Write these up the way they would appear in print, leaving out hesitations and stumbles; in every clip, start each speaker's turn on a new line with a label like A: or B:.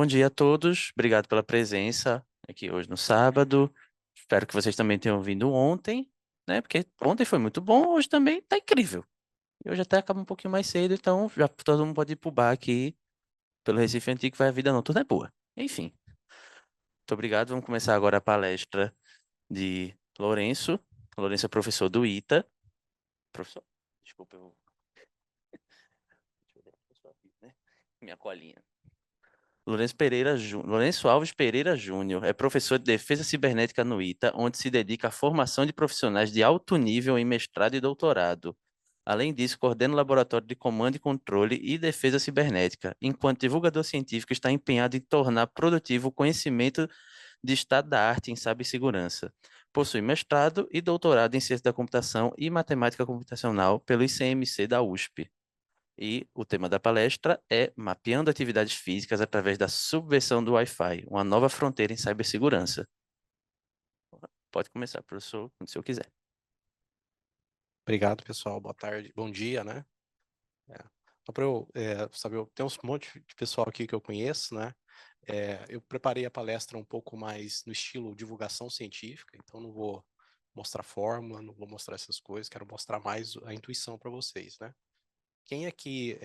A: Bom dia a todos, obrigado pela presença aqui hoje no sábado. Espero que vocês também tenham vindo ontem, né? Porque ontem foi muito bom, hoje também tá incrível. E hoje até acaba um pouquinho mais cedo, então já todo mundo pode ir pro bar aqui pelo Recife Antigo, vai a vida noturna é boa. Enfim, muito obrigado. Vamos começar agora a palestra de Lourenço. Lourenço é professor do ITA. Professor, desculpa, deixa eu ver a sua vida, né? Minha colinha. Lourenço Alves Pereira Júnior é professor de Defesa Cibernética no ITA, onde se dedica à formação de profissionais de alto nível em mestrado e doutorado. Além disso, coordena o Laboratório de Comando e Controle e Defesa Cibernética, enquanto divulgador científico está empenhado em tornar produtivo o conhecimento de estado da arte em cibersegurança. Possui mestrado e doutorado em Ciência da Computação e Matemática Computacional pelo ICMC da USP. E o tema da palestra é Mapeando Atividades Físicas através da subversão do Wi-Fi, uma nova fronteira em cibersegurança. Pode começar, professor, quando o senhor quiser.
B: Obrigado, pessoal. Boa tarde, bom dia, né? Só para eu saber, tem um monte de pessoal aqui que eu conheço, né? Eu preparei a palestra um pouco mais no estilo divulgação científica, então não vou mostrar fórmula, não vou mostrar essas coisas, quero mostrar mais a intuição para vocês, né? Quem aqui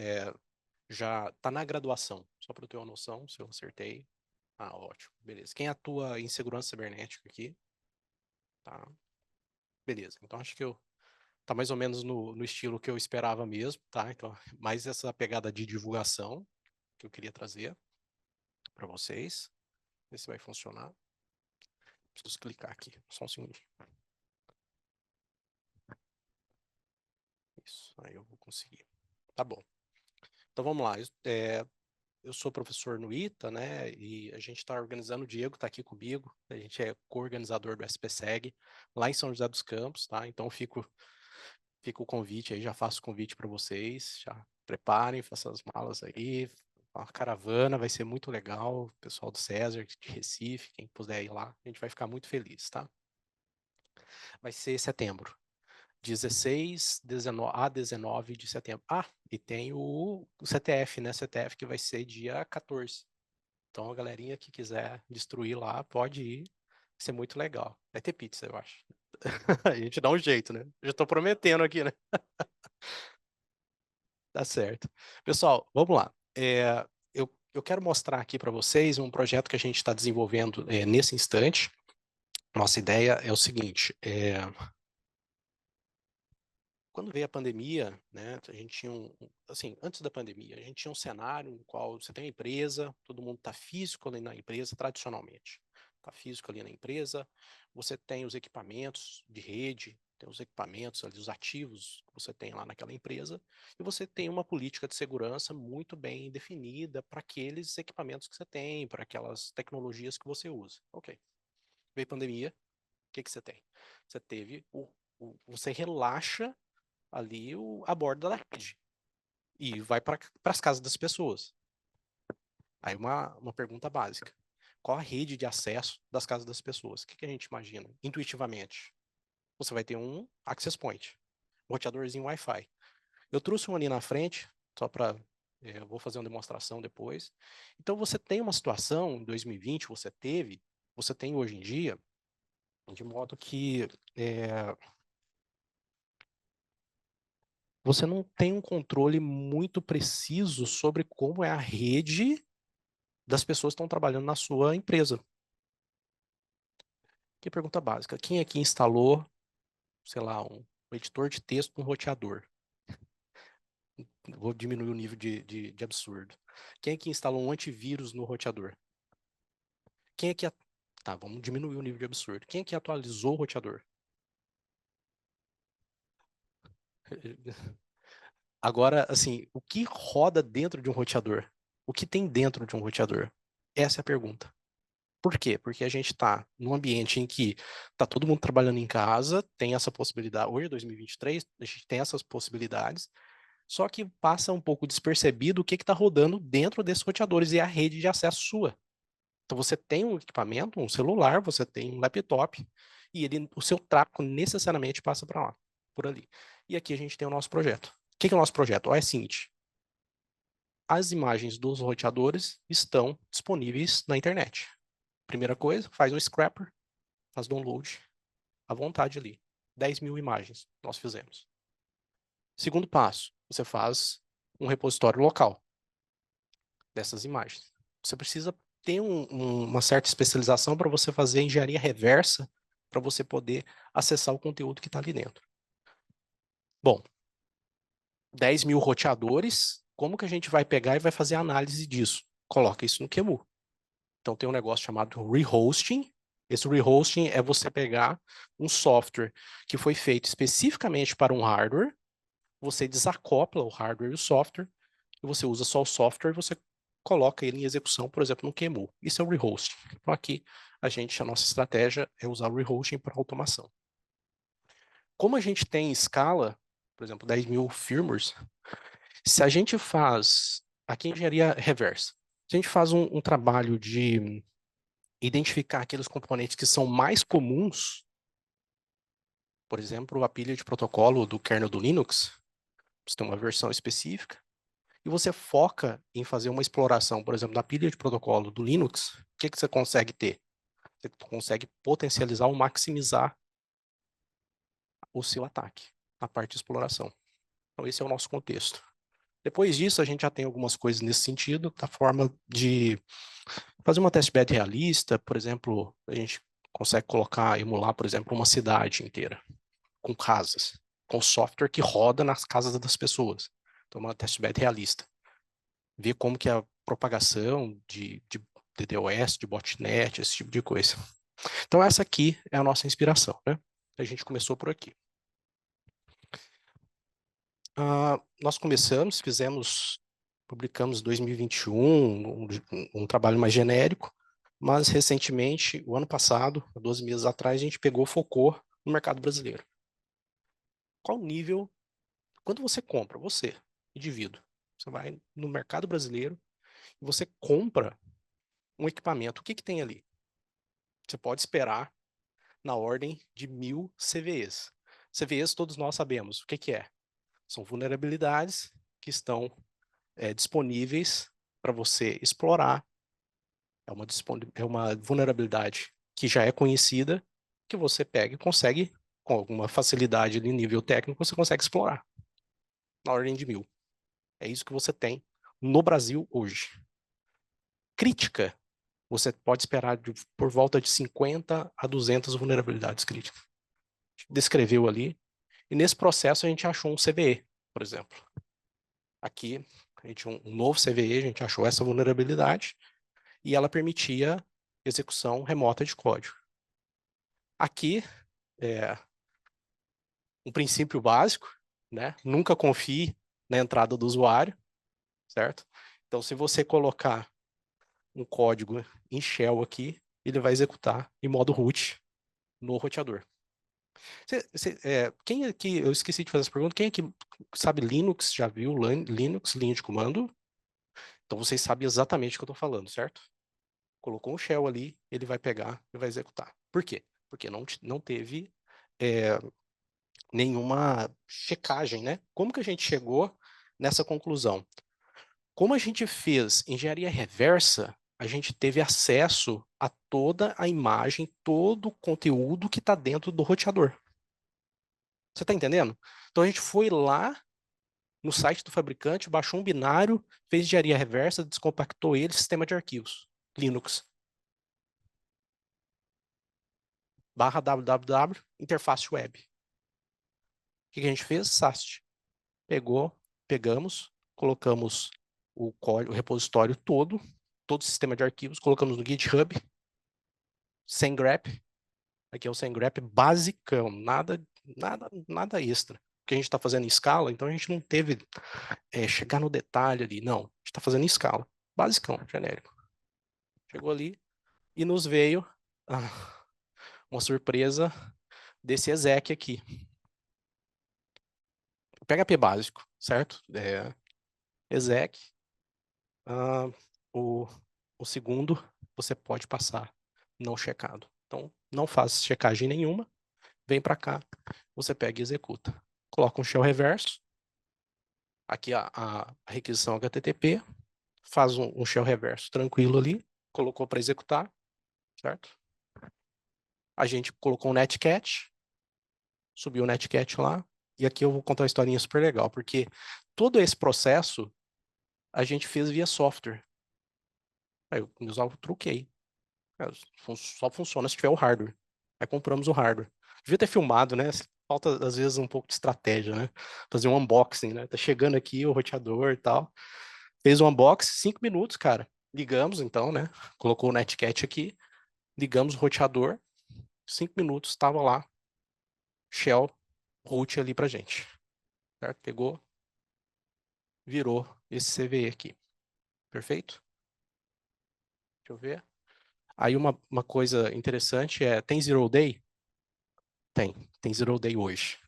B: já está na graduação? Só para eu ter uma noção, se eu acertei. Ah, ótimo, beleza. Quem atua em segurança cibernética aqui? Tá, beleza. Então acho que eu tá mais ou menos no estilo que eu esperava mesmo, tá? Então, mais essa pegada de divulgação que eu queria trazer para vocês. Ver se vai funcionar. Preciso clicar aqui, só um segundinho. Isso, aí eu vou conseguir. Tá bom. Então vamos lá. Eu sou professor no ITA, né? E a gente está organizando, o Diego está aqui comigo, a gente é co-organizador do SPSEG, lá em São José dos Campos, tá? Então fica o convite aí, já faço o convite para vocês, já preparem, façam as malas aí, a caravana vai ser muito legal, o pessoal do César, de Recife, quem puder ir lá, a gente vai ficar muito feliz, tá? Vai ser setembro, 16 19, a 19 de setembro. Ah, e tem o CTF, né? CTF que vai ser dia 14. Então a galerinha que quiser destruir lá, pode ir, vai ser muito legal. Vai ter pizza, eu acho. A gente dá um jeito, né? Já tô prometendo aqui, né? Tá certo. Pessoal, vamos lá. Eu quero mostrar aqui para vocês um projeto que a gente está desenvolvendo nesse instante. Nossa ideia é o seguinte: quando veio a pandemia, né, a gente tinha assim, antes da pandemia, a gente tinha um cenário no qual você tem uma empresa, todo mundo está físico ali na empresa, tradicionalmente. Está físico ali na empresa, você tem os equipamentos de rede, tem os equipamentos ali, os ativos que você tem lá naquela empresa, e você tem uma política de segurança muito bem definida para aqueles equipamentos que você tem, para aquelas tecnologias que você usa. Ok. Veio a pandemia, o que que você tem? Você teve você relaxa ali a borda da rede e vai para as casas das pessoas. Aí uma pergunta básica. Qual a rede de acesso das casas das pessoas? O que a gente imagina intuitivamente? Você vai ter um access point, um roteadorzinho Wi-Fi. Eu trouxe um ali na frente, só para eu vou fazer uma demonstração depois. Então você tem uma situação, em 2020 você tem hoje em dia, de modo que você não tem um controle muito preciso sobre como é a rede das pessoas que estão trabalhando na sua empresa. Que pergunta básica. Quem aqui instalou, sei lá, um editor de texto com um roteador? Vou diminuir o nível de absurdo. Quem aqui instalou um antivírus no roteador? Quem aqui... Tá, vamos diminuir o nível de absurdo. Quem aqui atualizou o roteador? Agora, assim, o que roda dentro de um roteador? O que tem dentro de um roteador? Essa é a pergunta. Por quê? Porque a gente está num ambiente em que está todo mundo trabalhando em casa, tem essa possibilidade. Hoje, 2023, a gente tem essas possibilidades, só que passa um pouco despercebido o que está rodando dentro desses roteadores e a rede de acesso sua. Então, você tem um equipamento, um celular, você tem um laptop, e o seu tráfego necessariamente passa para lá, por ali. E aqui a gente tem o nosso projeto. O que é o nosso projeto? O Ascint. as imagens dos roteadores estão disponíveis na internet. Primeira coisa, faz um scrapper, faz download à vontade ali. 10 mil imagens nós fizemos. Segundo passo, você faz um repositório local dessas imagens. Você precisa ter uma certa especialização para você fazer engenharia reversa, para você poder acessar o conteúdo que está ali dentro. Bom, 10 mil roteadores, como que a gente vai pegar e vai fazer a análise disso? Coloca isso no QEMU. Então tem um negócio chamado rehosting. Esse rehosting é você pegar um software que foi feito especificamente para um hardware, você desacopla o hardware e o software, e você usa só o software e você coloca ele em execução, por exemplo, no QEMU. Isso é o rehosting. Então aqui a nossa estratégia é usar o rehosting para automação. Como a gente tem escala, por exemplo, 10 mil firmwares, se a gente faz, aqui em engenharia reversa, se a gente faz um trabalho de identificar aqueles componentes que são mais comuns, por exemplo, a pilha de protocolo do kernel do Linux, você tem uma versão específica, e você foca em fazer uma exploração, por exemplo, da pilha de protocolo do Linux, o que você consegue ter? Você consegue potencializar ou maximizar o seu ataque, a parte de exploração. Então esse é o nosso contexto. Depois disso, a gente já tem algumas coisas nesse sentido, da forma de fazer uma testbed realista, por exemplo, a gente consegue emular, por exemplo, uma cidade inteira, com casas, com software que roda nas casas das pessoas. Então, uma testbed realista. Ver como que é a propagação de DDoS, de botnet, esse tipo de coisa. Então, essa aqui é a nossa inspiração, né? A gente começou por aqui. Nós publicamos em 2021 um trabalho mais genérico, mas recentemente, o ano passado, 12 meses atrás, a gente focou no mercado brasileiro. Qual nível, quando você compra, você, indivíduo, você vai no mercado brasileiro e você compra um equipamento, o que tem ali? Você pode esperar na ordem de 1000 CVEs. CVEs todos nós sabemos, o que é? São vulnerabilidades que estão disponíveis para você explorar. É uma vulnerabilidade que já é conhecida, que você pega e consegue, com alguma facilidade de nível técnico, você consegue explorar na ordem de 1000. É isso que você tem no Brasil hoje. Crítica, você pode esperar por volta de 50 a 200 vulnerabilidades críticas. A gente descreveu ali, e nesse processo a gente achou um CVE, por exemplo. Aqui, a gente um novo CVE, a gente achou essa vulnerabilidade, e ela permitia execução remota de código. Aqui, um princípio básico, né? Nunca confie na entrada do usuário, certo? Então, se você colocar um código em shell aqui, ele vai executar em modo root no roteador. Quem aqui, eu esqueci de fazer essa pergunta, quem aqui sabe Linux, já viu Linux, linha de comando? Então, vocês sabem exatamente o que eu estou falando, certo? Colocou um shell ali, ele vai pegar e vai executar. Por quê? Porque não teve nenhuma checagem, né? Como que a gente chegou nessa conclusão? Como a gente fez engenharia reversa, a gente teve acesso a toda a imagem, todo o conteúdo que está dentro do roteador. Você está entendendo? Então a gente foi lá no site do fabricante, baixou um binário, fez engenharia reversa, descompactou ele, sistema de arquivos, Linux. /www, interface web. O que a gente fez? SAST. Pegamos, colocamos o repositório todo o sistema de arquivos, colocamos no GitHub, sem grep. Aqui é o sem grep basicão, nada extra. Porque a gente está fazendo em escala, então a gente não teve chegar no detalhe ali, não. A gente está fazendo em escala, basicão, genérico. Chegou ali e nos veio uma surpresa desse exec aqui. PHP básico, certo? Exec. O segundo você pode passar não checado. Então, não faz checagem nenhuma, vem para cá, você pega e executa. Coloca um shell reverso, aqui a requisição HTTP, faz um shell reverso tranquilo ali, colocou para executar, certo? A gente colocou um netcat, subiu o netcat lá, e aqui eu vou contar uma historinha super legal, porque todo esse processo a gente fez via software. Aí eu usava o truquei. Só funciona se tiver o hardware. Aí compramos o hardware. Devia ter filmado, né? Falta, às vezes, um pouco de estratégia, né? Fazer um unboxing, né? Tá chegando aqui o roteador e tal. Fez o unboxing, 5 minutos, cara. Ligamos, então, né? Colocou o netcat aqui. Ligamos o roteador. 5 minutos, estava lá. Shell root ali pra gente. Certo? Pegou, virou esse CVE aqui. Perfeito? Deixa eu ver. Aí uma coisa interessante é, tem zero day? Tem zero day hoje.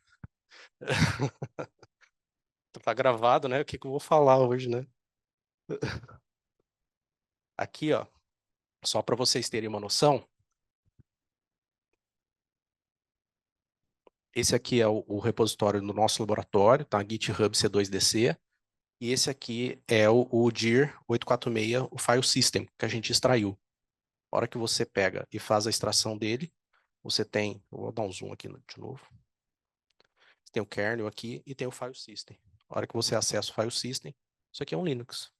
B: Tá gravado, né? O que que eu vou falar hoje, né? Aqui, ó, só para vocês terem uma noção, esse aqui é o repositório do nosso laboratório, tá? GitHub C2DC, e esse aqui é o DIR 846, o file system que a gente extraiu. A hora que você pega e faz a extração dele, você tem, vou dar um zoom aqui de novo, tem o kernel aqui e tem o file system. A hora que você acessa o file system, isso aqui é um Linux.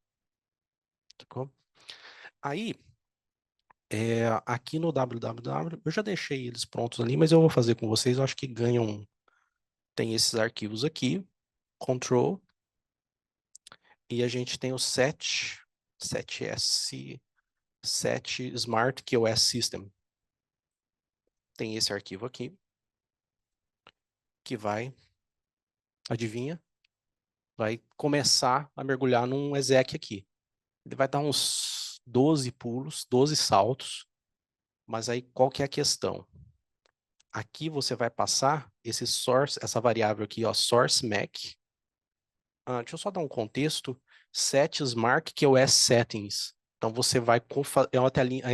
B: Tá? Aí, aqui no www, eu já deixei eles prontos ali, mas eu vou fazer com vocês, eu acho que ganham, tem esses arquivos aqui, control, e a gente tem o set Smart QoS System. Tem esse arquivo aqui, que vai, adivinha, vai começar a mergulhar num exec aqui. Ele vai dar uns 12 pulos, 12 saltos, mas aí qual que é a questão? Aqui você vai passar esse source, essa variável aqui, ó, source mac. Deixa eu só dar um contexto. Set Smart QoS Settings. Então você vai é uma telinha,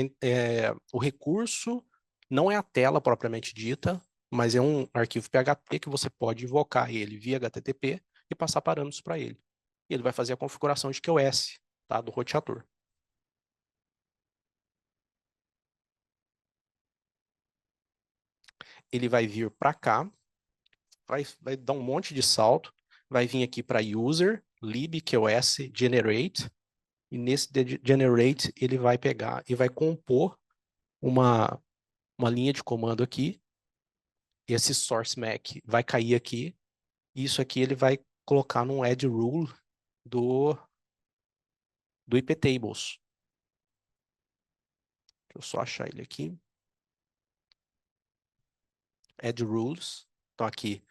B: o recurso não é a tela propriamente dita, mas é um arquivo PHP que você pode invocar ele via HTTP e passar parâmetros para ele. E ele vai fazer a configuração de QoS, tá, do roteador. Ele vai vir para cá, vai dar um monte de salto, vai vir aqui para user, libqos, generate, e nesse generate ele vai pegar e vai compor uma linha de comando aqui, e esse source mac vai cair aqui, e isso aqui ele vai colocar num add rule do iptables. Deixa eu só achar ele aqui. Add rules. Então aqui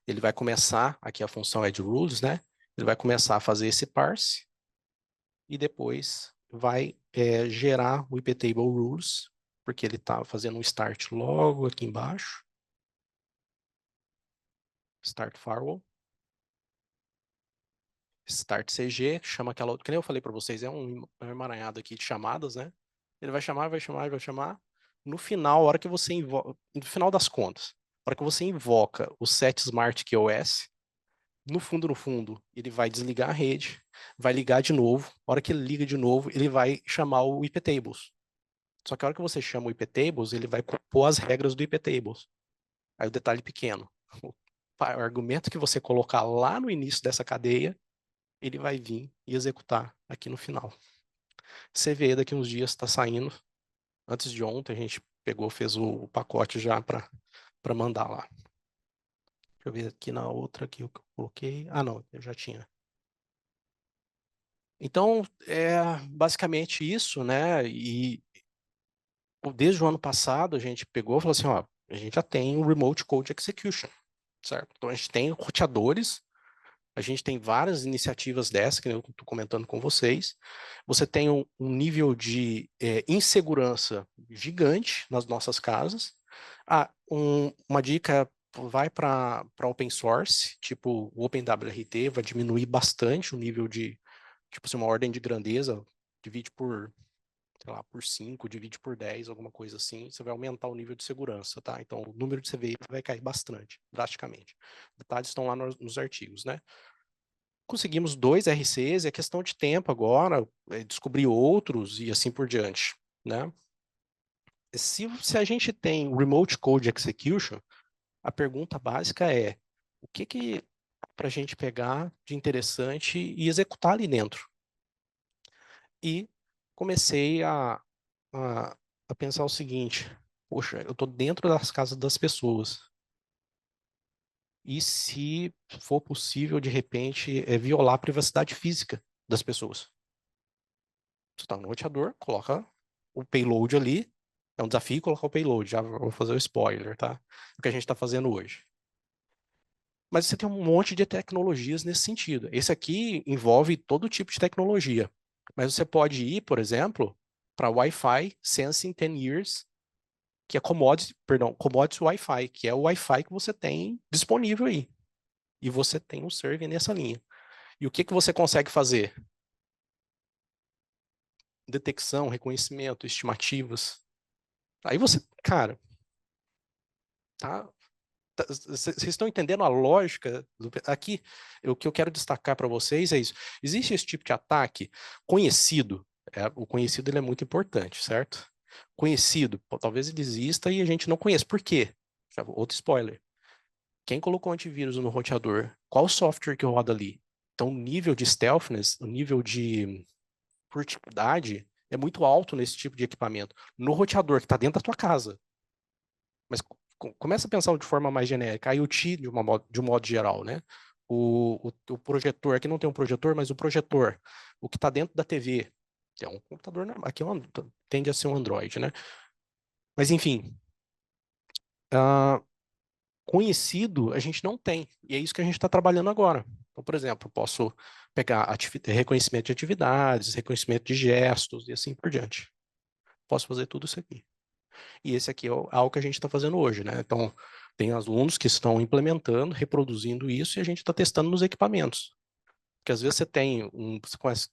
B: ele vai começar, aqui a função add rules, né? Ele vai começar a fazer esse parse, e depois vai gerar o iptable rules, porque ele está fazendo um start logo aqui embaixo. Start firewall. Start CG, chama aquela outra, que nem eu falei para vocês, é um emaranhado aqui de chamadas, né? Ele vai chamar, vai chamar, vai chamar. No final, a hora que você invoca, no final das contas, a hora que você invoca o set Smart QoS, no fundo, ele vai desligar a rede, vai ligar de novo. A hora que ele liga de novo, ele vai chamar o iptables. Só que a hora que você chama o iptables, ele vai compor as regras do iptables. Aí o detalhe pequeno. O argumento que você colocar lá no início dessa cadeia, ele vai vir e executar aqui no final. CVE daqui uns dias está saindo. Antes de ontem a gente pegou, fez o pacote já para mandar lá. Deixa eu ver aqui na outra que eu coloquei. Ah, não, eu já tinha. Então, é basicamente isso, né? E desde o ano passado a gente pegou e falou assim, ó, a gente já tem o Remote Code Execution, certo? Então a gente tem roteadores. A gente tem várias iniciativas dessas, que eu estou comentando com vocês. Você tem um nível de insegurança gigante nas nossas casas. Uma dica, vai para open source, tipo o OpenWRT, vai diminuir bastante o nível de, tipo assim, uma ordem de grandeza, divide por, sei lá, por 5, divide por 10, alguma coisa assim, você vai aumentar o nível de segurança, tá? Então o número de CVE vai cair bastante, drasticamente. Detalhes estão lá nos artigos, né? Conseguimos 2 RCs, é questão de tempo agora, descobrir outros e assim por diante, né? Se a gente tem Remote Code Execution, a pergunta básica é, o que para a gente pegar de interessante e executar ali dentro? E comecei a, a pensar o seguinte, poxa, eu estou dentro das casas das pessoas, e se for possível, de repente, violar a privacidade física das pessoas? Você está no roteador, coloca o payload ali. É um desafio colocar o payload, já vou fazer o spoiler, tá? O que a gente está fazendo hoje. Mas você tem um monte de tecnologias nesse sentido. Esse aqui envolve todo tipo de tecnologia. Mas você pode ir, por exemplo, para Wi-Fi Sensing 10 Years, que é Commodity Wi-Fi, que é o Wi-Fi que você tem disponível aí. E você tem um server nessa linha. E o que você consegue fazer? Detecção, reconhecimento, estimativas. Aí você, cara, tá? Vocês estão entendendo a lógica? Aqui, o que eu quero destacar para vocês é isso. Existe esse tipo de ataque conhecido. O conhecido ele é muito importante, certo? Conhecido, talvez ele exista e a gente não conhece. Por quê? Outro spoiler. Quem colocou antivírus no roteador? Qual software que roda ali? Então, o nível de stealthiness, o nível de furtividade é muito alto nesse tipo de equipamento. No roteador que está dentro da tua casa. Mas começa a pensar de forma mais genérica. A IoT, de um modo geral, né? O projetor, aqui não tem um projetor, mas o projetor, o que está dentro da TV, que é um computador normal, aqui tende a ser um Android, né? Mas enfim, conhecido a gente não tem, e é isso que a gente está trabalhando agora. Então, por exemplo, eu posso pegar reconhecimento de atividades, reconhecimento de gestos e assim por diante. Posso fazer tudo isso aqui. E esse aqui é algo que a gente está fazendo hoje, né? Então, tem alunos que estão implementando, reproduzindo isso, e a gente está testando nos equipamentos. Porque às vezes você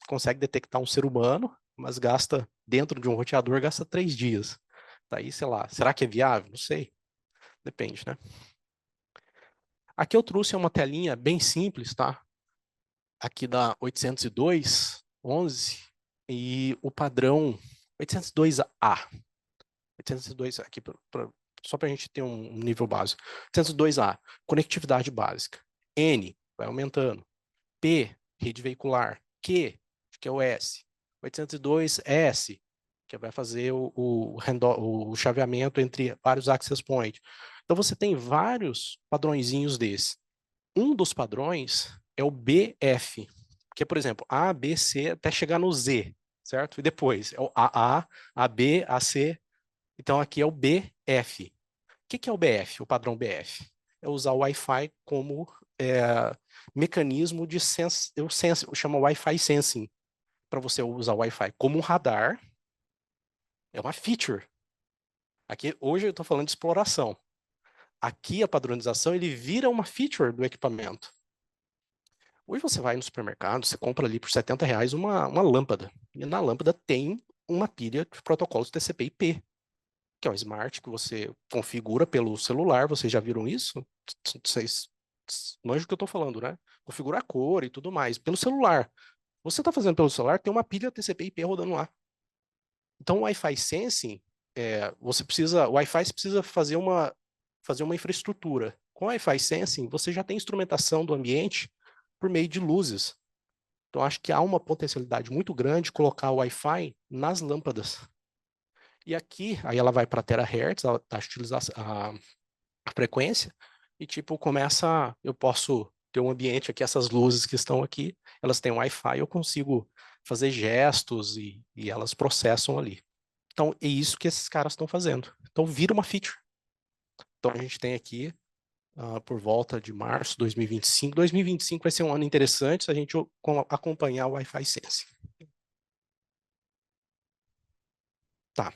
B: consegue detectar um ser humano, mas gasta, dentro de um roteador, gasta 3 dias. Daí, sei lá, será que é viável? Não sei. Depende, né? Aqui eu trouxe uma telinha bem simples, tá? Aqui da 802.11 e o padrão 802A. 802 aqui, só para a gente ter um nível básico. 802A, conectividade básica. N, vai aumentando. P, rede veicular. Q, que é o S. 802S, que vai fazer o chaveamento entre vários access points. Então, você tem vários padrõezinhos desses. Um dos padrões é o BF, que é, por exemplo, A, B, C, até chegar no Z, certo? E depois é o AA, AB, AC. Então, aqui é o BF. O que é o BF, o padrão BF? É usar o Wi-Fi como mecanismo de eu chamo Wi-Fi Sensing, para você usar o Wi-Fi como um radar. É uma feature. Aqui, hoje eu estou falando de exploração. Aqui, a padronização, ele vira uma feature do equipamento. Hoje você vai no supermercado, você compra ali por R$ 70 uma lâmpada. E na lâmpada tem uma pilha de protocolos TCP/IP, que é um smart que você configura pelo celular. Vocês já viram isso? Vocês manjam o que eu estou falando, né? Configura a cor e tudo mais pelo celular. Você está fazendo pelo celular, tem uma pilha TCP/IP rodando lá. Então, o Wi-Fi Sensing, o Wi-Fi precisa fazer uma infraestrutura. Com o Wi-Fi Sensing, você já tem instrumentação do ambiente por meio de luzes. Então, acho que há uma potencialidade muito grande de colocar o Wi-Fi nas lâmpadas. E aqui, aí ela vai para terahertz, a frequência, e tipo, eu posso ter um ambiente aqui, essas luzes que estão aqui, elas têm Wi-Fi, eu consigo fazer gestos e elas processam ali. Então, é isso que esses caras estão fazendo. Então, vira uma feature. Então, a gente tem aqui, por volta de março de 2025. 2025 vai ser um ano interessante se a gente acompanhar o Wi-Fi Sensing. Tá.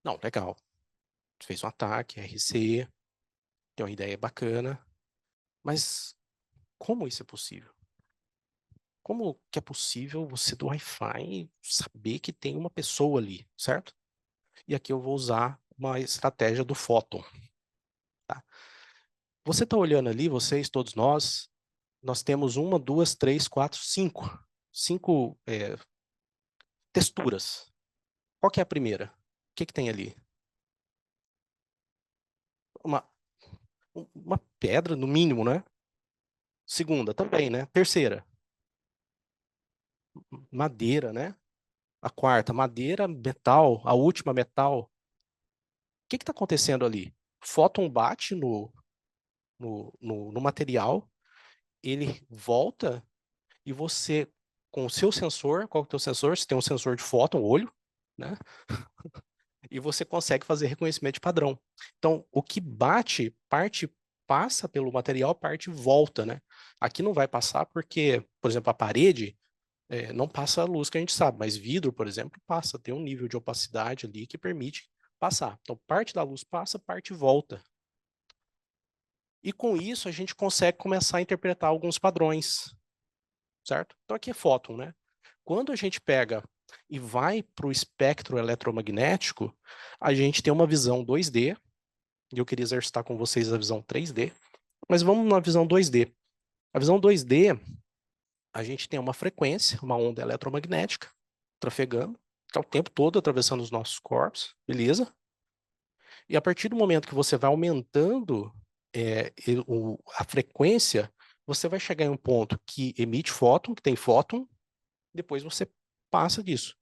B: Não, legal. Fez um ataque, RC, tem uma ideia bacana, mas como isso é possível? Como que é possível você do Wi-Fi saber que tem uma pessoa ali, certo? E aqui eu vou usar uma estratégia do Photon. Tá? Você está olhando ali, vocês, todos nós temos 1, 2, 3, 4, 5. 5 texturas. Qual que é a primeira? O que tem ali? Uma pedra, no mínimo, né? Segunda, também, né? Terceira, madeira, né? A quarta, madeira, metal. A última, metal. O que está acontecendo ali? Fóton bate no material, ele volta e você, com o seu sensor, qual é o teu sensor? Você tem um sensor de fóton, olho, né? E você consegue fazer reconhecimento de padrão. Então, o que bate, parte passa pelo material, parte volta, né? Aqui não vai passar porque, por exemplo, a parede não passa a luz que a gente sabe, mas vidro, por exemplo, passa, tem um nível de opacidade ali que permite passar. Então, parte da luz passa, parte volta. E com isso, a gente consegue começar a interpretar alguns padrões, certo? Então, aqui é fóton, né? Quando a gente pega e vai para o espectro eletromagnético, a gente tem uma visão 2D, e eu queria exercitar com vocês a visão 3D, mas vamos na visão 2D. A visão 2D, a gente tem uma frequência, uma onda eletromagnética, trafegando, que é o tempo todo atravessando os nossos corpos, beleza? E a partir do momento que você vai aumentando a frequência, você vai chegar em um ponto que emite fóton, que tem fóton, depois você passa disso.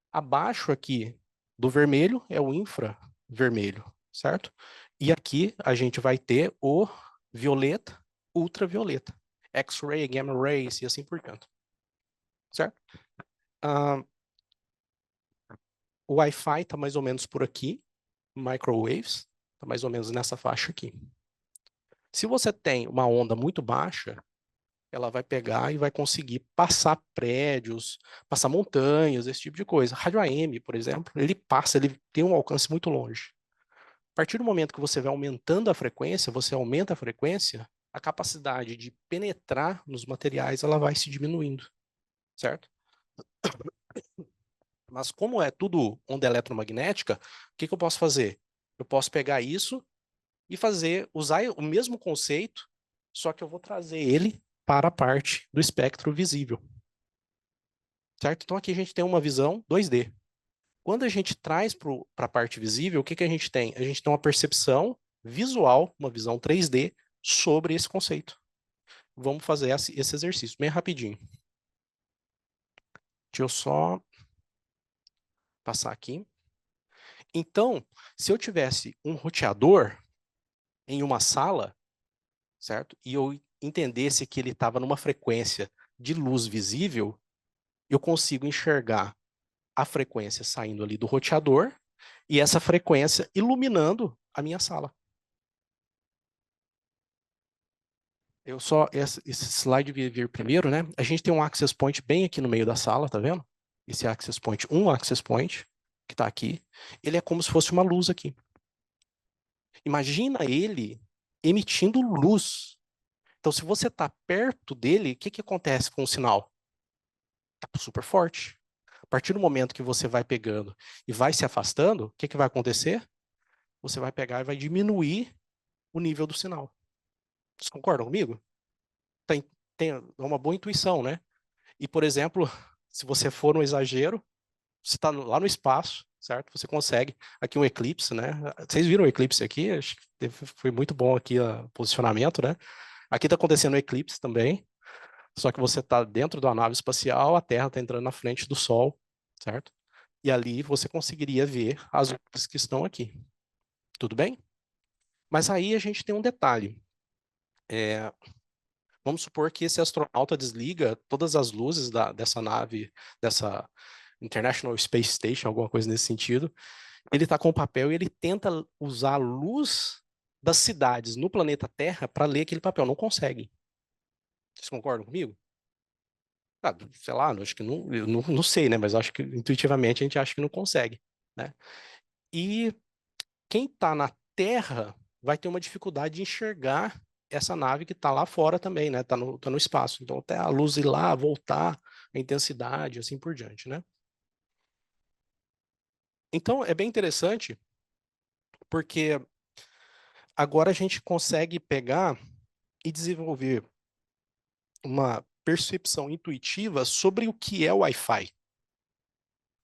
B: Abaixo aqui do vermelho é o infravermelho, certo? E aqui a gente vai ter o violeta, ultravioleta, X-ray, gamma rays e assim por diante, certo? O Wi-Fi está mais ou menos por aqui, microwaves, está mais ou menos nessa faixa aqui. Se você tem uma onda muito baixa, ela vai pegar e vai conseguir passar prédios, passar montanhas, esse tipo de coisa. Rádio AM, por exemplo, ele passa, ele tem um alcance muito longe. A partir do momento que você vai aumentando a frequência, você aumenta a frequência, a capacidade de penetrar nos materiais ela vai se diminuindo, certo? Mas como é tudo onda eletromagnética, o que eu posso fazer? Eu posso pegar isso e usar o mesmo conceito, só que eu vou trazer ele para a parte do espectro visível, certo? Então aqui a gente tem uma visão 2D. Quando a gente traz para a parte visível, o que a gente tem? A gente tem uma percepção visual, uma visão 3D sobre esse conceito. Vamos fazer esse exercício bem rapidinho. Deixa eu só passar aqui. Então, se eu tivesse um roteador em uma sala, certo? E eu entendesse que ele estava numa frequência de luz visível, eu consigo enxergar a frequência saindo ali do roteador e essa frequência iluminando a minha sala. Esse slide devia vir primeiro, né? A gente tem um access point bem aqui no meio da sala, tá vendo? Esse access point, um access point, que está aqui, ele é como se fosse uma luz aqui. Imagina ele emitindo luz. Então, se você está perto dele, o que acontece com o sinal? Está super forte. A partir do momento que você vai pegando e vai se afastando, o que vai acontecer? Você vai pegar e vai diminuir o nível do sinal. Vocês concordam comigo? Tem uma boa intuição, né? E, por exemplo, se você for no exagero, você está lá no espaço, certo? Você consegue aqui um eclipse, né? Vocês viram o eclipse aqui? Acho que foi muito bom aqui o posicionamento, né? Aqui está acontecendo um eclipse também, só que você está dentro de uma nave espacial, a Terra está entrando na frente do Sol, certo? E ali você conseguiria ver as luzes que estão aqui. Tudo bem? Mas aí a gente tem um detalhe. Vamos supor que esse astronauta desliga todas as luzes dessa nave, dessa International Space Station, alguma coisa nesse sentido. Ele está com o papel e ele tenta usar a luz das cidades no planeta Terra para ler aquele papel. Não consegue. Vocês concordam comigo? Ah, sei lá, acho que não, eu não sei, né? Mas acho que intuitivamente a gente acha que não consegue, né? E quem está na Terra vai ter uma dificuldade de enxergar essa nave que está lá fora também, né? Tá no espaço. Então, até a luz ir lá, voltar, a intensidade, assim por diante, né? Então, é bem interessante, porque agora a gente consegue pegar e desenvolver uma percepção intuitiva sobre o que é o Wi-Fi.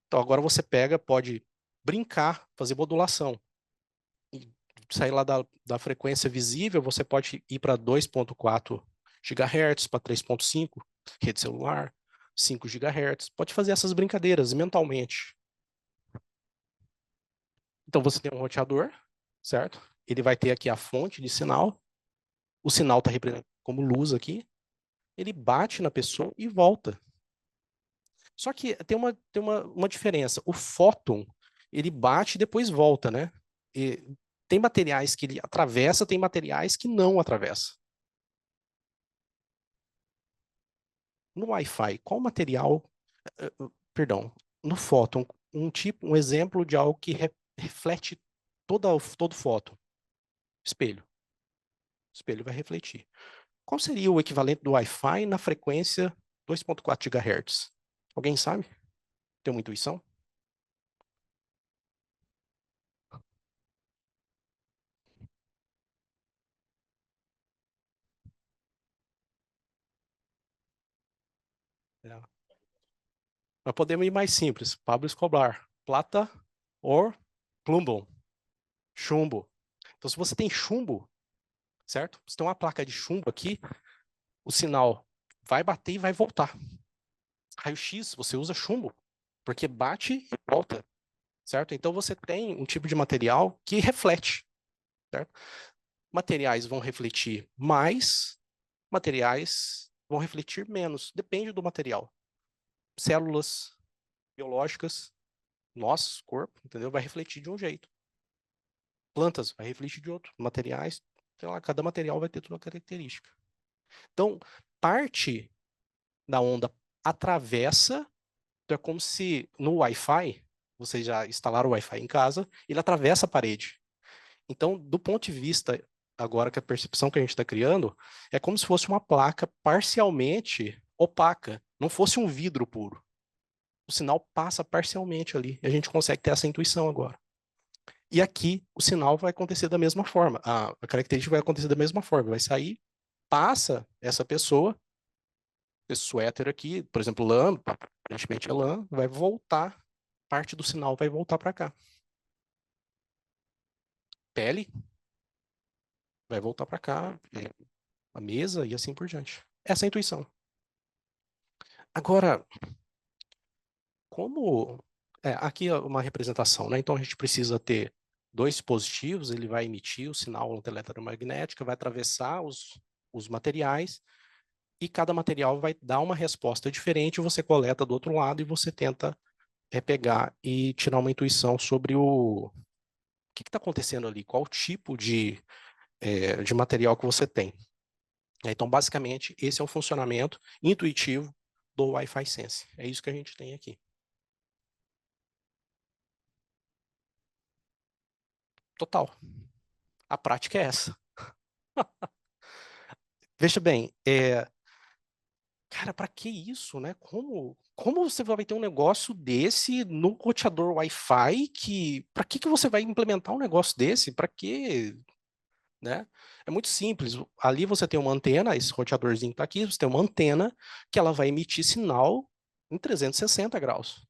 B: Então, agora você pode brincar, fazer modulação. E sair lá da frequência visível, você pode ir para 2.4 GHz, para 3.5, rede celular, 5 GHz. Pode fazer essas brincadeiras mentalmente. Então, você tem um roteador, certo? Ele vai ter aqui a fonte de sinal. O sinal está representado como luz aqui. Ele bate na pessoa e volta. Só que tem uma diferença. O fóton, ele bate e depois volta, né? E tem materiais que ele atravessa, tem materiais que não atravessa. No Wi-Fi, qual material, perdão, no fóton, um exemplo de algo que reflete todo fóton? Espelho. O espelho vai refletir. Qual seria o equivalente do Wi-Fi na frequência 2.4 GHz? Alguém sabe? Tem uma intuição? É. Nós podemos ir mais simples. Pablo Escobar. Plata ou plumbo. Chumbo. Então, se você tem chumbo, certo? Você tem uma placa de chumbo aqui, o sinal vai bater e vai voltar. Raio-X, você usa chumbo, porque bate e volta, certo? Então, você tem um tipo de material que reflete, certo? Materiais vão refletir mais, materiais vão refletir menos. Depende do material. Células biológicas, nosso corpo, entendeu? Vai refletir de um jeito. Plantas vai refletir de outro. Materiais, sei lá, cada material vai ter sua característica. Então, parte da onda atravessa, então é como se no Wi-Fi, vocês já instalaram o Wi-Fi em casa, ele atravessa a parede. Então, do ponto de vista, agora que a percepção que a gente está criando, é como se fosse uma placa parcialmente opaca, não fosse um vidro puro. O sinal passa parcialmente ali, e a gente consegue ter essa intuição agora. E aqui o sinal vai acontecer da mesma forma, a característica vai acontecer da mesma forma, vai sair, passa essa pessoa, esse suéter aqui, por exemplo, lã, aparentemente é lã, vai voltar, parte do sinal vai voltar para cá. Pele vai voltar para cá, a mesa e assim por diante. Essa é a intuição. Agora, como aqui é uma representação, né? Então a gente precisa ter dois dispositivos, ele vai emitir o sinal eletromagnético, vai atravessar os materiais e cada material vai dar uma resposta diferente, você coleta do outro lado e você tenta pegar e tirar uma intuição sobre o que está acontecendo ali, qual tipo de material que você tem. Então, basicamente, esse é o funcionamento intuitivo do Wi-Fi Sense. É isso que a gente tem aqui. Total. A prática é essa. Veja bem, cara, para que isso, né? Como você vai ter um negócio desse no roteador Wi-Fi para que você vai implementar um negócio desse? Para que, né? É muito simples. Ali você tem uma antena, esse roteadorzinho está aqui, você tem uma antena que ela vai emitir sinal em 360 graus.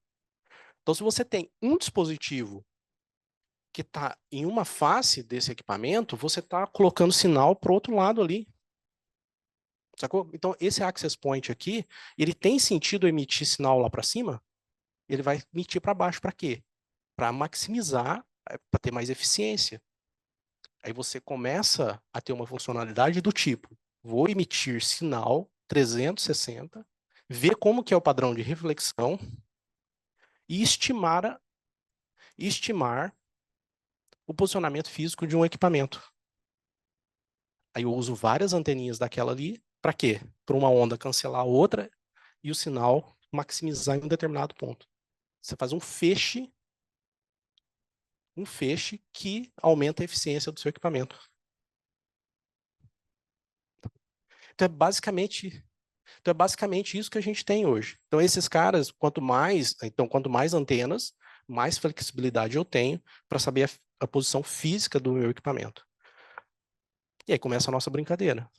B: Então, se você tem um dispositivo que está em uma face desse equipamento, você está colocando sinal para o outro lado ali. Sacou? Então, esse access point aqui, ele tem sentido emitir sinal lá para cima? Ele vai emitir para baixo para quê? Para maximizar, para ter mais eficiência. Aí você começa a ter uma funcionalidade do tipo, vou emitir sinal 360, ver como que é o padrão de reflexão e estimar o posicionamento físico de um equipamento. Aí eu uso várias anteninhas daquela ali, para quê? Para uma onda cancelar a outra e o sinal maximizar em um determinado ponto. Você faz um feixe que aumenta a eficiência do seu equipamento. Então é basicamente isso que a gente tem hoje. Então esses caras, quanto mais antenas, mais flexibilidade eu tenho para saber a posição física do meu equipamento. E aí começa a nossa brincadeira.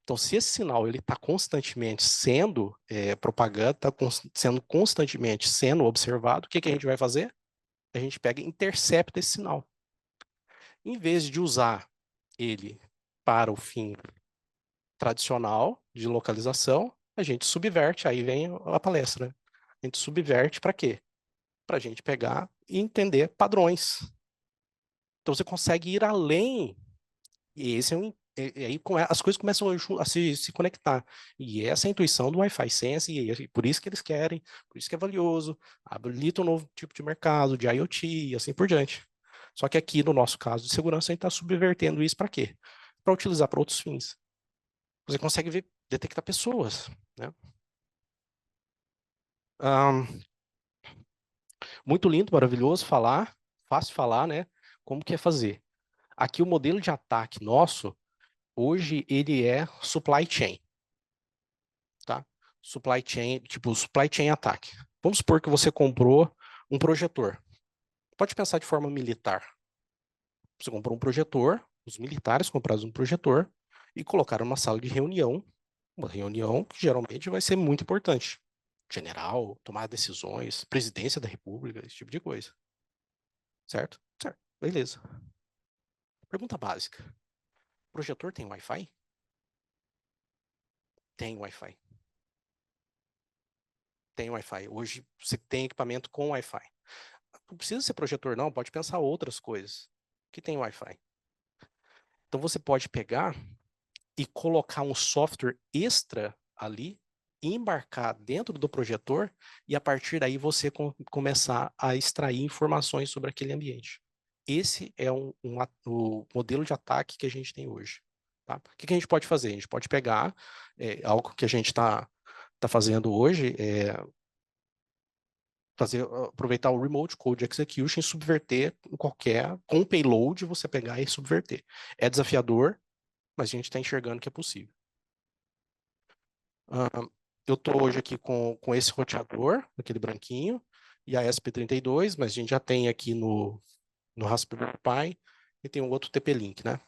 B: Então, se esse sinal ele está constantemente sendo propagado, está sendo constantemente sendo observado, o que, que a gente vai fazer? A gente pega e intercepta esse sinal. Em vez de usar ele para o fim tradicional de localização, a gente subverte, aí vem a palestra, né? A gente subverte para quê? Para a gente pegar e entender padrões. Então você consegue ir além, e esse é um, e aí as coisas começam a se conectar. E essa é a intuição do Wi-Fi Sense, e por isso que eles querem, por isso que é valioso, habilita um novo tipo de mercado, de IoT e assim por diante. Só que aqui, no nosso caso de segurança, a gente está subvertendo isso para quê? Para utilizar para outros fins. Você consegue ver, detectar pessoas, né? Muito lindo, maravilhoso falar, fácil falar, né? Como que é fazer? Aqui o modelo de ataque nosso, hoje ele é supply chain, tá? Supply chain, tipo supply chain ataque. Vamos supor que você comprou um projetor. Pode pensar de forma militar. Você comprou um projetor, os militares compraram um projetor e colocaram numa sala de reunião, uma reunião que geralmente vai ser muito importante. General, tomar decisões, presidência da república, esse tipo de coisa. Certo? Certo. Beleza. Pergunta básica. O projetor tem Wi-Fi? Tem Wi-Fi. Tem Wi-Fi. Hoje você tem equipamento com Wi-Fi. Não precisa ser projetor, não. Pode pensar outras coisas que tem Wi-Fi. Então você pode pegar e colocar um software extra ali, embarcar dentro do projetor e a partir daí você começar a extrair informações sobre aquele ambiente. Esse é o modelo de ataque que a gente tem hoje. Tá? O que a gente pode fazer? A gente pode pegar algo que a gente está fazendo hoje, aproveitar o Remote Code Execution e subverter com payload, você pegar e subverter. É desafiador, mas a gente está enxergando que é possível. Eu estou hoje aqui com esse roteador, aquele branquinho, e a ESP32, mas a gente já tem aqui no Raspberry Pi e tem um outro TP-Link, né?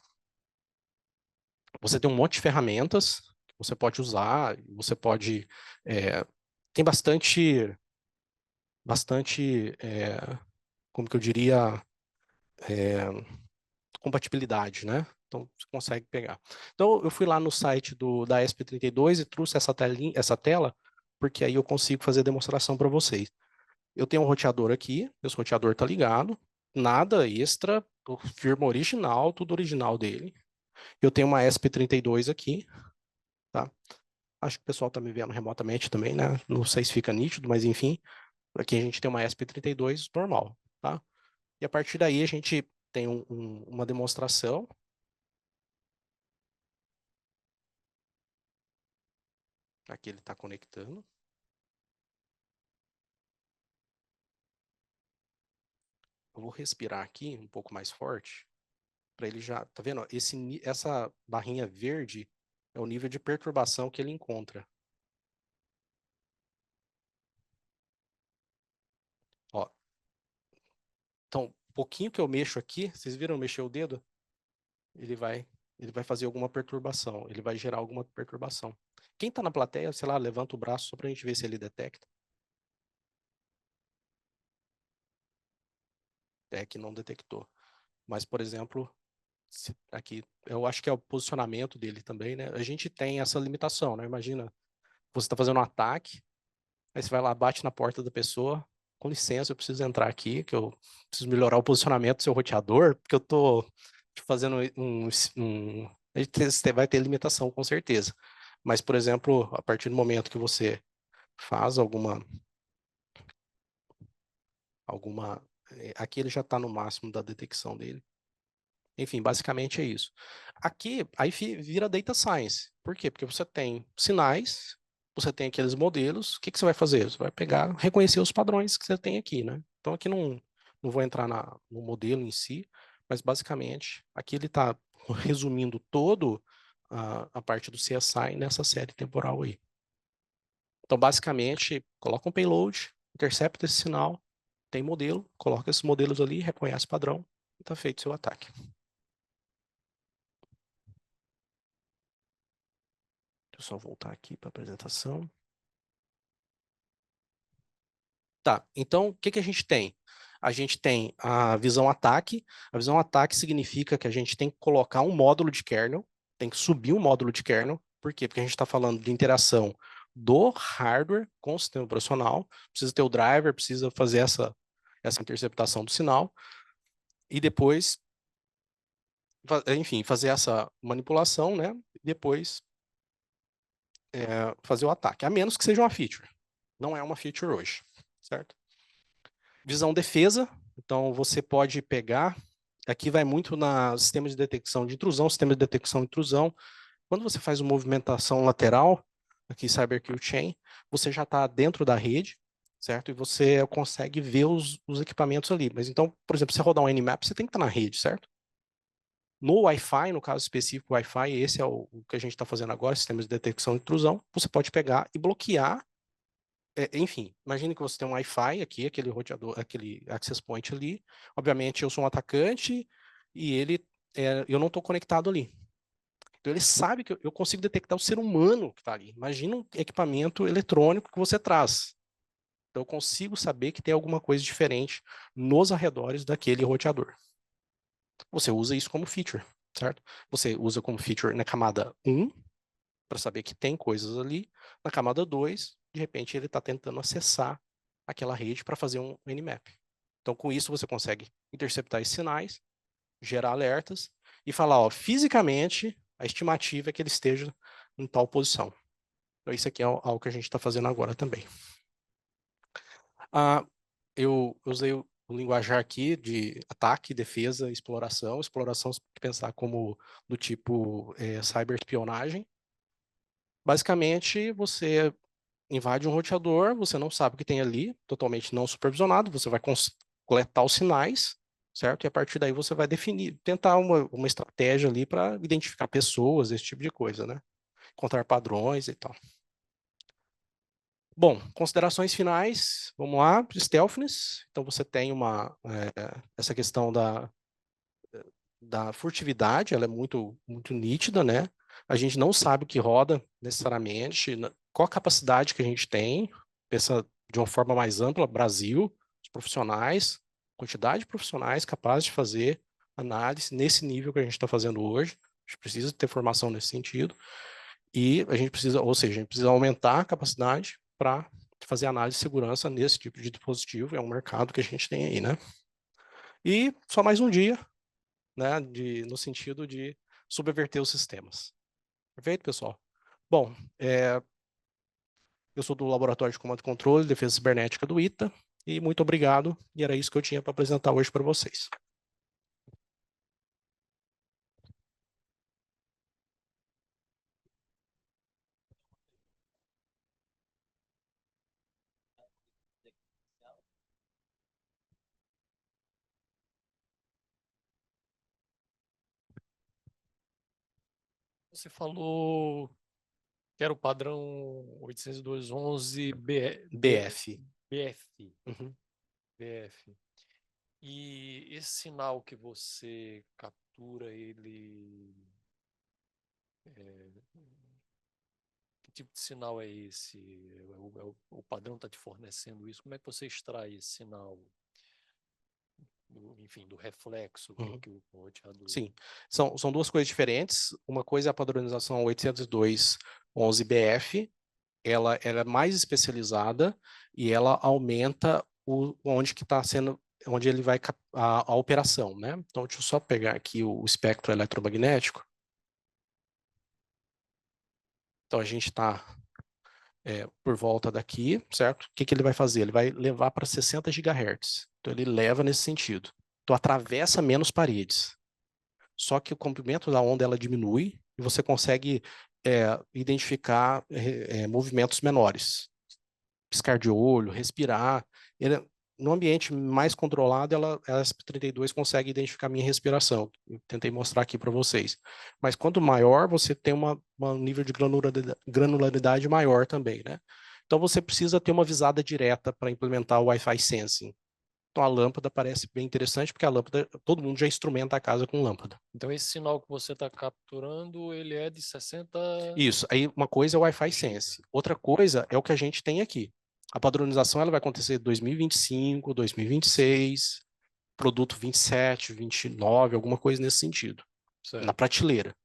B: Você tem um monte de ferramentas que você pode usar, você pode... tem bastante como que eu diria, compatibilidade, né? Então, você consegue pegar. Então, eu fui lá no site da ESP32 e trouxe essa tela, porque aí eu consigo fazer a demonstração para vocês. Eu tenho um roteador aqui, esse roteador está ligado, nada extra, firma original, tudo original dele. Eu tenho uma ESP32 aqui, tá? Acho que o pessoal está me vendo remotamente também, né? Não sei se fica nítido, mas enfim, aqui a gente tem uma ESP32 normal, tá? E a partir daí a gente tem uma demonstração. Aqui ele está conectando. Eu vou respirar aqui um pouco mais forte, para ele já... Tá vendo? Essa barrinha verde é o nível de perturbação que ele encontra. Ó, então, um pouquinho que eu mexo aqui, vocês viram eu mexer o dedo? Ele vai, ele vai fazer alguma perturbação, ele vai gerar alguma perturbação. Quem está na plateia, sei lá, levanta o braço só para a gente ver se ele detecta. É que não detectou. Mas, por exemplo, aqui, eu acho que é o posicionamento dele também, né? A gente tem essa limitação, né? Imagina, você está fazendo um ataque, aí você vai lá, bate na porta da pessoa, com licença, eu preciso entrar aqui, que eu preciso melhorar o posicionamento do seu roteador, porque eu estou fazendo Você vai ter limitação, com certeza. Mas, por exemplo, a partir do momento que você faz aqui ele já está no máximo da detecção dele. Enfim, basicamente é isso. Aqui, aí vira data science. Por quê? Porque você tem sinais, você tem aqueles modelos, o que você vai fazer? Você vai pegar, reconhecer os padrões que você tem aqui, né? Então aqui não vou entrar no modelo em si, mas basicamente aqui ele está resumindo todo a parte do CSI nessa série temporal aí. Então basicamente, coloca um payload, intercepta esse sinal, tem modelo, coloca esses modelos ali, reconhece padrão, e está feito seu ataque. eu só voltar aqui para a apresentação. Tá, então o que a gente tem? A gente tem a visão ataque. A visão ataque significa que a gente tem que colocar um módulo de kernel, tem que subir um módulo de kernel. Por quê? Porque a gente está falando de interação do hardware com o sistema operacional. Precisa ter o driver, precisa fazer essa interceptação do sinal. E depois, enfim, fazer essa manipulação, né? E depois fazer o ataque. A menos que seja uma feature. Não é uma feature hoje, certo? Visão defesa, então você pode pegar, aqui vai muito na sistema de detecção de intrusão, sistema de detecção de intrusão. Quando você faz uma movimentação lateral, aqui Cyber Kill Chain, você já está dentro da rede, certo? E você consegue ver os equipamentos ali. Mas então, por exemplo, se você rodar um Nmap, você tem que estar na rede, certo? No Wi-Fi, no caso específico Wi-Fi, esse é o que a gente está fazendo agora, sistema de detecção de intrusão, você pode pegar e bloquear. Enfim, imagine que você tem um Wi-Fi aqui, aquele roteador, aquele access point ali. Obviamente, eu sou um atacante e eu não estou conectado ali. Então, ele sabe que eu consigo detectar o ser humano que está ali. Imagina um equipamento eletrônico que você traz. Então, eu consigo saber que tem alguma coisa diferente nos arredores daquele roteador. Você usa isso como feature, certo? Você usa como feature na camada 1, para saber que tem coisas ali. Na camada 2, de repente, ele está tentando acessar aquela rede para fazer um Nmap. Então, com isso, você consegue interceptar esses sinais, gerar alertas e falar, ó, fisicamente, a estimativa é que ele esteja em tal posição. Então, isso aqui é algo que a gente está fazendo agora também. Eu usei o linguajar aqui de ataque, defesa, exploração. Exploração, você pode pensar como do tipo cyberespionagem. Basicamente, você invade um roteador, você não sabe o que tem ali, totalmente não supervisionado, você vai coletar os sinais, certo? E a partir daí você vai definir, tentar uma estratégia ali para identificar pessoas, esse tipo de coisa, né? Encontrar padrões e tal. Bom, considerações finais, vamos lá, stealthiness. Então você tem essa questão da furtividade, ela é muito, muito nítida, né? A gente não sabe o que roda necessariamente, qual a capacidade que a gente tem, pensa de uma forma mais ampla, Brasil, os profissionais, quantidade de profissionais capazes de fazer análise nesse nível que a gente está fazendo hoje. A gente precisa ter formação nesse sentido. E a gente precisa, ou seja, a gente precisa aumentar a capacidade para fazer análise de segurança nesse tipo de dispositivo. É um mercado que a gente tem aí, né? E só mais um dia, né, no sentido de subverter os sistemas. Perfeito, pessoal? Bom, eu sou do Laboratório de Comando e Controle, Defesa Cibernética do ITA, e muito obrigado, e era isso que eu tinha para apresentar hoje para vocês.
C: Você falou que era o padrão 802.11
B: BF.
C: BF.
B: Uhum.
C: BF. E esse sinal que você captura, ele. Que tipo de sinal é esse? O padrão está te fornecendo isso? Como é que você extrai esse sinal? Enfim, do reflexo
B: Uhum.
C: que o roteador.
B: Sim, são duas coisas diferentes. Uma coisa é a padronização 802.11bf, ela é mais especializada e ela aumenta onde que está sendo, onde ele vai a operação, né? Então, deixa eu só pegar aqui o espectro eletromagnético. Então, a gente está por volta daqui, certo? O que ele vai fazer? Ele vai levar para 60 GHz. Então, ele leva nesse sentido. Então, atravessa menos paredes. Só que o comprimento da onda ela diminui e você consegue identificar movimentos menores. Piscar de olho, respirar. No ambiente mais controlado, a SP32 consegue identificar a minha respiração. Eu tentei mostrar aqui para vocês. Mas quanto maior, você tem um nível de granularidade maior também, né? Então você precisa ter uma visada direta para implementar o Wi-Fi Sensing. Então a lâmpada parece bem interessante, porque a lâmpada, todo mundo já instrumenta a casa com lâmpada.
C: Então esse sinal que você está capturando, ele é de 60
B: Isso, aí uma coisa é o Wi-Fi Sense, outra coisa é o que a gente tem aqui. A padronização ela vai acontecer em 2025, 2026, produto 27, 29, alguma coisa nesse sentido, na
C: certo,
B: prateleira,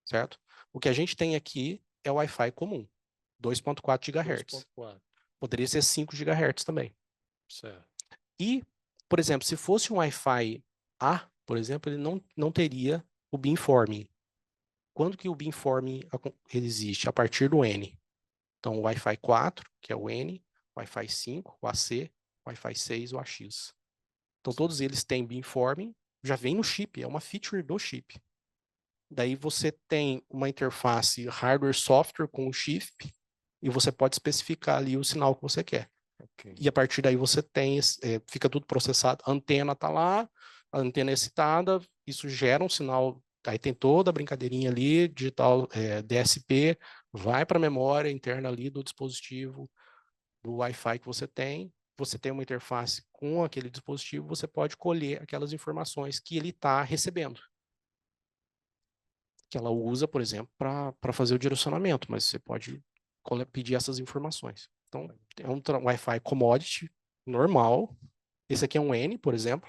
B: certo? O que a gente tem aqui é o Wi-Fi comum, 2.4 GHz.
C: 2.4,
B: Poderia ser 5 GHz também.
C: certo.
B: E, por exemplo, se fosse um Wi-Fi A, por exemplo, ele não teria o beamforming. Quando que o beamforming ele existe? A partir do N. Então, o Wi-Fi 4, que é o N, Wi-Fi 5, o AC, Wi-Fi 6, o AX. Então, todos eles têm beamforming, já vem no chip, é uma feature do chip. Daí você tem uma interface hardware-software com o chip e você pode especificar ali o sinal que você quer.
C: Ok.
B: E a partir daí você tem, fica tudo processado, a antena está lá, a antena é excitada, isso gera um sinal, aí tem toda a brincadeirinha ali, digital DSP, vai para a memória interna ali do dispositivo, do Wi-Fi que você tem uma interface com aquele dispositivo, você pode colher aquelas informações que ele está recebendo. Que ela usa, por exemplo, para fazer o direcionamento, mas você pode pedir essas informações. Então, é um Wi-Fi commodity normal. Esse aqui é um N, por exemplo,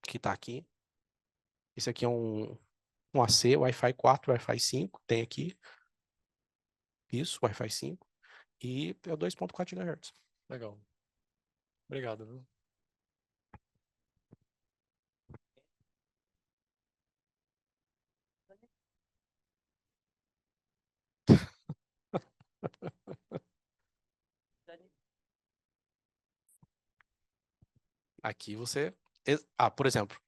B: que está aqui. Esse aqui é um AC, Wi-Fi 4, Wi-Fi 5, tem aqui. Isso, Wi-Fi 5. E é 2.4 GHz.
C: Legal. Obrigado, viu?
B: Aqui você... por exemplo,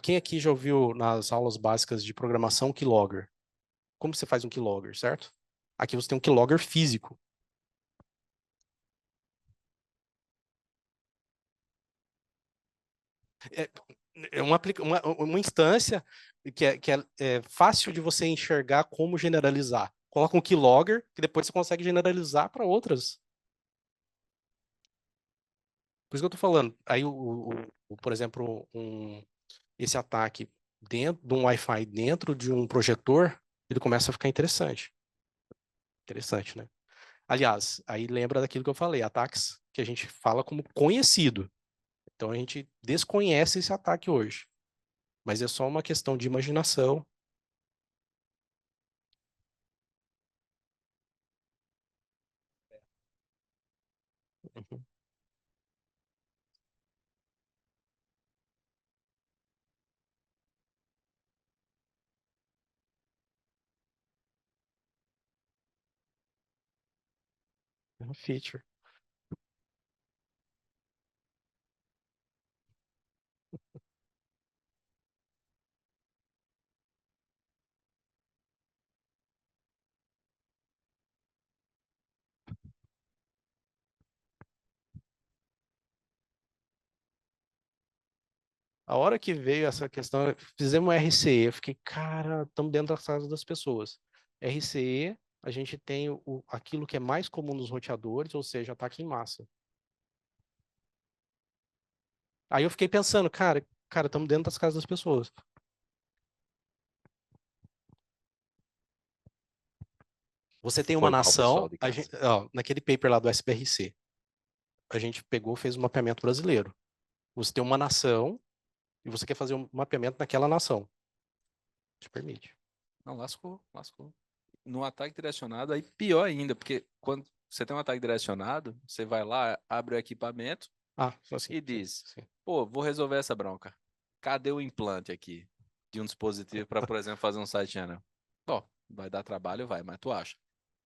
B: quem aqui já ouviu nas aulas básicas de programação keylogger? Como você faz um keylogger, certo? Aqui você tem um keylogger físico. É uma instância que é fácil de você enxergar como generalizar. Coloca um keylogger, que depois você consegue generalizar para outras. Por isso que eu estou falando. Aí, por exemplo, esse ataque dentro de um Wi-Fi, dentro de um projetor, ele começa a ficar interessante. Interessante, né? Aliás, aí lembra daquilo que eu falei, ataques que a gente fala como conhecido. Então a gente desconhece esse ataque hoje. Mas é só uma questão de imaginação. Uhum. É uma feature. A hora que veio essa questão, fizemos RCE, eu fiquei, cara, estamos dentro das casas das pessoas. RCE, a gente tem aquilo que é mais comum nos roteadores, ou seja, ataque em massa. Aí eu fiquei pensando, cara, estamos dentro das casas das pessoas. Você tem uma
D: Foi mal, pessoal
B: nação,
D: de casa.
B: naquele paper lá do SBRC, a gente pegou, fez um mapeamento brasileiro. Você tem uma nação e você quer fazer um mapeamento naquela nação. Te permite.
D: Não, lascou, lascou. No ataque direcionado, aí pior ainda, porque quando você tem um ataque direcionado, você vai lá, abre o equipamento
B: Só assim.
D: e diz: pô, vou resolver essa bronca. Cadê o implante aqui de um dispositivo para, por exemplo, fazer um side channel? Ó, vai dar trabalho, vai, mas tu acha.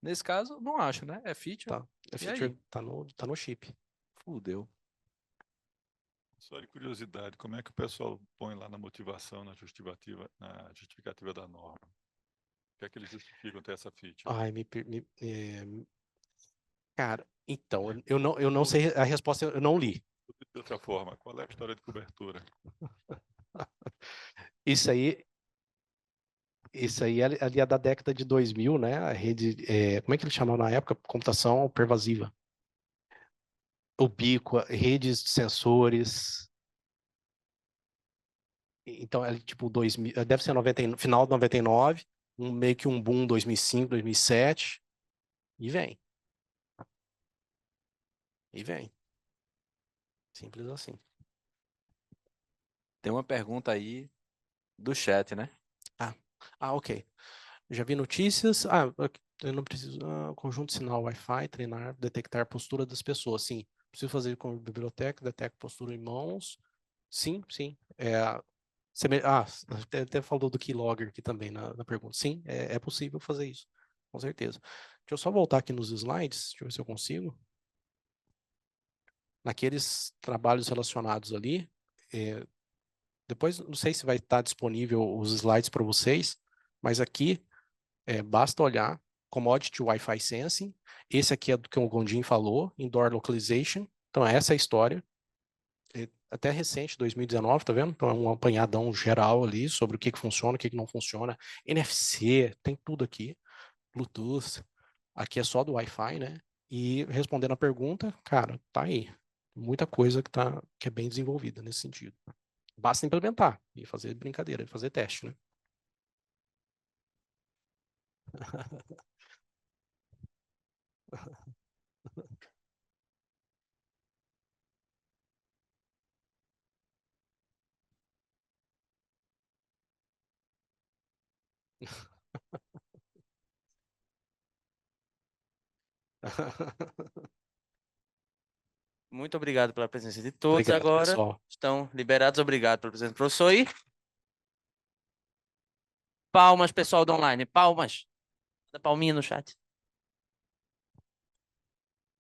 D: Nesse caso, não acho, né? É feature.
B: Tá. É
D: E
B: feature,
D: aí?
B: tá no chip.
D: Fudeu.
E: Só de curiosidade, como é que o pessoal põe lá na motivação, na justificativa da norma? O que é que eles justificam ter essa feature?
B: Ai, cara, então, eu não sei a resposta, eu não li.
E: De outra forma, qual é a história de cobertura?
B: Isso aí, ali é da década de 2000, né? A rede, como é que eles chamavam na época? Computação pervasiva. Ubíqua, redes de sensores. Então, é tipo 2000, deve ser final de 99, meio que um boom 2005, 2007, e vem. E vem. Simples assim.
D: Tem uma pergunta aí do chat, né?
B: Ok. Já vi notícias. Eu não preciso. Conjunto sinal Wi-Fi, treinar, detectar postura das pessoas. Sim. Preciso fazer com biblioteca, detecta postura em mãos. Sim, sim. Até falou do keylogger aqui também na pergunta. Sim, é possível fazer isso. Com certeza. Deixa eu só voltar aqui nos slides. Deixa eu ver se eu consigo. Naqueles trabalhos relacionados ali. Depois, não sei se vai estar disponível os slides para vocês, mas aqui basta olhar Commodity Wi-Fi Sensing. Esse aqui é do que o Gondim falou, Indoor Localization. Então, essa é a história. Até recente, 2019, tá vendo? Então, é um apanhadão geral ali sobre o que funciona, o que não funciona. NFC, tem tudo aqui. Bluetooth. Aqui é só do Wi-Fi, né? E respondendo a pergunta, cara, tá aí. Muita coisa que é bem desenvolvida nesse sentido. Basta implementar e fazer brincadeira, fazer teste, né?
A: Muito obrigado pela presença de todos.
B: Obrigado,
A: Agora
B: pessoal.
A: estão liberados. Obrigado pela presença do professor. E palmas, pessoal do online. Palmas. Dá palminha no chat.